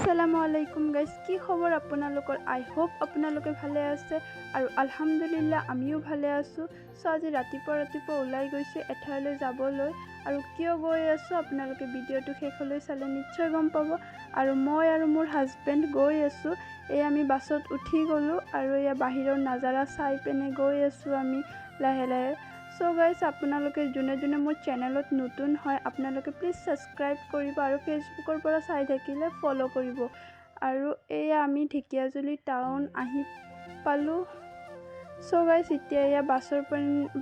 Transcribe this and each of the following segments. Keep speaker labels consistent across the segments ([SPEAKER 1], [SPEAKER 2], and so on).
[SPEAKER 1] আসসালামু আলাইকুম গাইজ, কি খবৰ আপোনালোকৰ? আই হোপ আপোনালোকে ভালে আছে আৰু আলহামদুলিল্লাহ আমিও ভালে আছোঁ। চ' আজি ৰাতিপুৱা ওলাই গৈছোঁ এঠাইলৈ যাবলৈ, আৰু কিয় গৈ আছোঁ আপোনালোকে ভিডিঅ'টো শেষলৈ চালে নিশ্চয় গম পাব। আৰু মই আৰু মোৰ হাজবেণ্ড গৈ আছোঁ। আমি বাছত উঠি গ'লোঁ আৰু বাহিৰৰ নাজাৰা চাই পিনে গৈ আছোঁ আমি লাহে লাহে। চ' গাইজ, আপোনালোকে যোনে যোনে মোৰ চেনেলত নতুন হয় আপোনালোকে প্লিজ ছাবস্ক্ৰাইব কৰিব আৰু ফেচবুকৰ পৰা চাই থাকিলে ফ'ল' কৰিব। আৰু আমি ঢেকীয়াজুলি টাউন আহি পালোঁ। চ' গাইজ, এতিয়া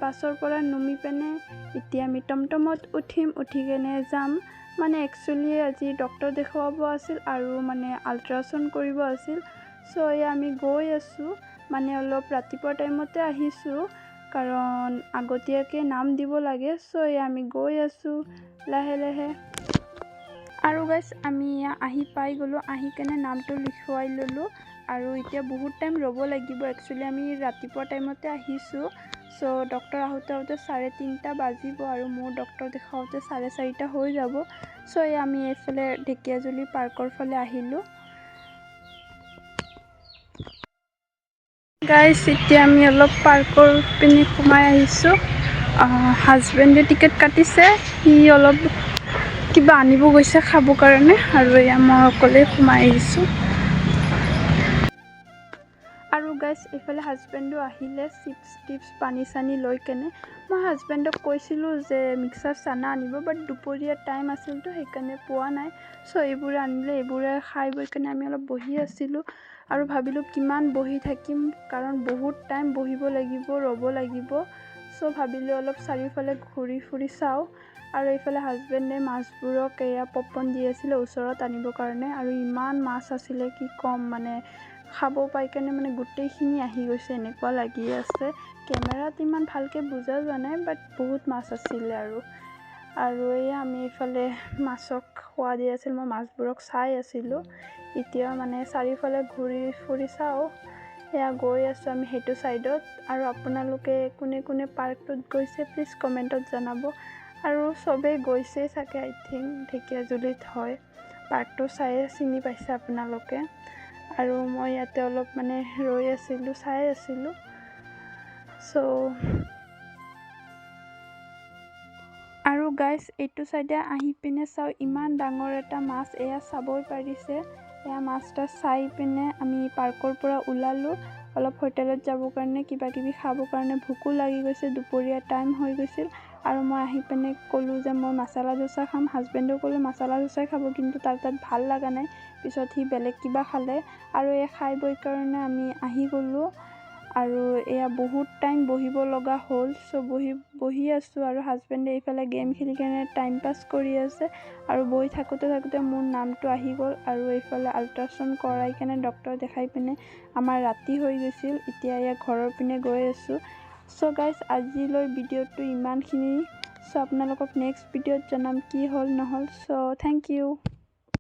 [SPEAKER 1] বাছৰ পৰা নামি পিনে এতিয়া আমি টমটমত উঠি কেনে যাম। মানে একচুৱেলি আজি ডক্তৰ দেখুৱাব আছিল আৰু মানে আল্ট্ৰাচাউণ্ড কৰিব আছিল। চ' আমি গৈ আছোঁ, মানে অলপ ৰাতিপুৱা টাইমতে আহিছোঁ কাৰণ আগতীয়াকৈ নাম দিব লাগে। চ' আমি গৈ আছোঁ লাহে লাহে। আৰু গাইজ, আমি আহি পাই গ'লোঁ, আহি কেনে নামটো লিখুৱাই ল'লোঁ আৰু এতিয়া বহুত টাইম ৰ'ব লাগিব। একচুৱেলি আমি ৰাতিপুৱা টাইমতে আহিছোঁ। চ' ডক্তৰ আহোঁতে 3:30 বাজিব আৰু মোৰ ডক্তৰ দেখাওঁতে 4:30 হৈ যাব। চ' আমি এইফালে ঢেকীয়াজুলি পাৰ্কৰ ফালে আহিলোঁ। গাইজ, এতিয়া আমি অলপ পাৰ্কৰ পিনে সোমাই আহিছোঁ। হাজবেণ্ডে টিকেট কাটিছে, সি অলপ কিবা আনিব গৈছে খাব কাৰণে, আৰু মই অকলে সোমাই আহিছোঁ। আৰু গাইজ, এইফালে হাজবেণ্ডো আহিলে চিপছ টিপছ পানী চানী লৈ কেনে। মই হাজবেণ্ডক কৈছিলোঁ যে মিক্সাৰ চানা আনিব, বাট দুপৰীয়া টাইম আছিলতো সেইকাৰণে পোৱা নাই। চ' এইবোৰে আনিলে, এইবোৰে খাই বৈ কেনে আমি অলপ বহি আছিলোঁ আৰু ভাবিলোঁ কিমান বহি থাকিম, কাৰণ বহুত টাইম বহিব লাগিব, ৰ'ব লাগিব। চ' ভাবিলোঁ অলপ চাৰিওফালে ঘূৰি ফুৰি চাওঁ। আৰু এইফালে হাজবেণ্ডে মাছবোৰক পপকৰ্ণ দি আছিলে ওচৰত আনিবৰ কাৰণে, আৰু ইমান মাছ আছিলে কি ক'ম, মানে খাব পাই কেনে মানে গোটেইখিনি আহি গৈছে এনেকুৱা লাগি আছে। কেমেৰাত ইমান ভালকৈ বুজা যোৱা নাই, বাট বহুত মাছ আছিলে। আৰু আমি এইফালে মাছক খোৱা দি আছিল, মই মাছবোৰক চাই আছিলোঁ। এতিয়া মানে চাৰিওফালে ঘূৰি ফুৰি চাওঁ। গৈ আছোঁ আমি সেইটো ছাইডত। আৰু আপোনালোকে কোনে কোনে পাৰ্কটোত গৈছে প্লিজ কমেণ্টত জনাব। আৰু চবেই গৈছেই চাগে, আই থিংক ঢেকীয়াজুলিত হয় পাৰ্কটো, চায়ে চিনি পাইছে আপোনালোকে। আৰু মই ইয়াতে অলপ মানে ৰৈ আছিলোঁ, চাই আছিলোঁ। আৰু গাইজ, এইটো চাইডে আহি পিনে চাওঁ, ইমান ডাঙৰ এটা মাছ চাবই পাৰিছে। মাছটা চাই পিনে আমি পাৰ্কৰ পৰা ওলালোঁ অলপ হোটেলত যাবৰ কাৰণে, কিবা কিবি খাবৰ কাৰণে। ভোকো লাগি গৈছে, দুপৰীয়া টাইম হৈ গৈছিল। আৰু মই আহি পিনে ক'লোঁ যে মই মাছালা ডোচা খাম। হাজবেণ্ডেও ক'লোঁ মাছালা ডোচাই খাব, কিন্তু তাত ভাল লগা নাই। পিছত সি বেলেগ কিবা খালে, আৰু খাই বৈ কাৰণে আমি আহি গ'লোঁ। আৰু বহুত টাইম বহিব লগা হ'ল। চ' বহি আছোঁ, আৰু হাজবেণ্ডে এইফালে গেম খেলি কেনে টাইম পাছ কৰি আছে। আৰু বহি থাকোঁতে মোৰ নামটো আহি গ'ল, আৰু এইফালে আল্ট্ৰাচাউণ্ড কৰাই কেনে ডক্তৰ দেখাই পিনে আমাৰ ৰাতি হৈ গৈছিল। এতিয়া ঘৰৰ পিনে গৈ আছোঁ। চ' গাইজ, আজিলৈ ভিডিঅ'টো ইমানখিনি। চ' আপোনালোকক নেক্সট ভিডিঅ'ত জনাম কি হ'ল নহ'ল। চ' থেংক ইউ।